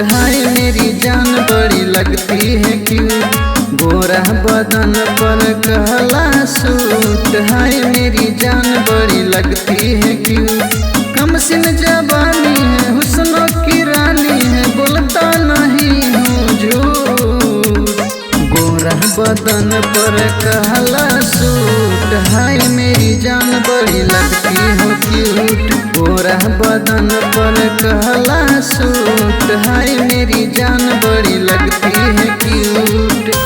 हाय मेरी जान बड़ी लगती है क्यूट, गोरा बदन पर कहला सूट, हाय मेरी जान बड़ी लगती है क्यूट। कमसिन जवानी है हुस्नों की रानी है, बोलता नहीं हूँ झूठ, गोरा बदन पर कहला सूट, हाय मेरी जान बड़ी लगती हो क्यूट, गोरा बदन पर कहला सूट, हाय मेरी जान बड़ी लगती है क्यूट।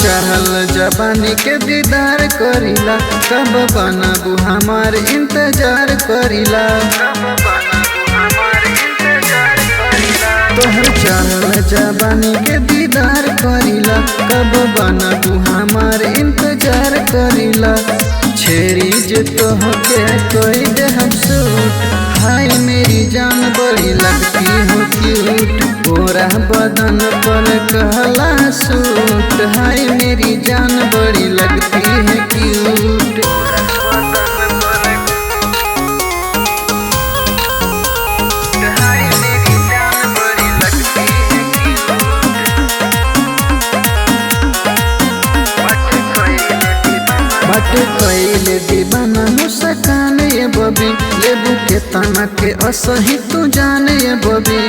चढ़ल जवानी के दीदार करीला, कब बनबू हमार इंतजार करीला, तोहर चढ़ल जवानी के दीदार करीला, कब बनबू हमार इंतजार करीला। छेड़ी जे तोहके कोई दे हम सूट, हाय मेरी जान बड़ी लगती हो क्यूट, गोरा बदन पर कहला सूट, हाय मेरी जान बड़ी लगती है क्यूट। बट कइले दीवाना मुस्कान ये बबी, लेबू के तना के असही तू जाने ये बबी,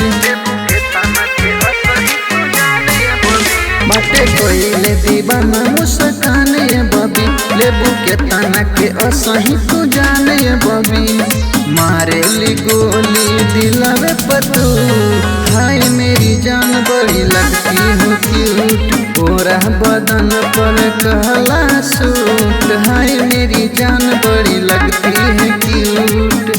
बाटे कइले दीवाना मुस्कान ये बबी, लेबू के तना के असही तू जाने ये बबी। मारे ली गोली दिलवे पतू, हाय मेरी जान बड़ी लगती हो क्यूट, गोरा बदन पर कहला सूट, हाय मेरी जान बड़ी लगती है क्यूट।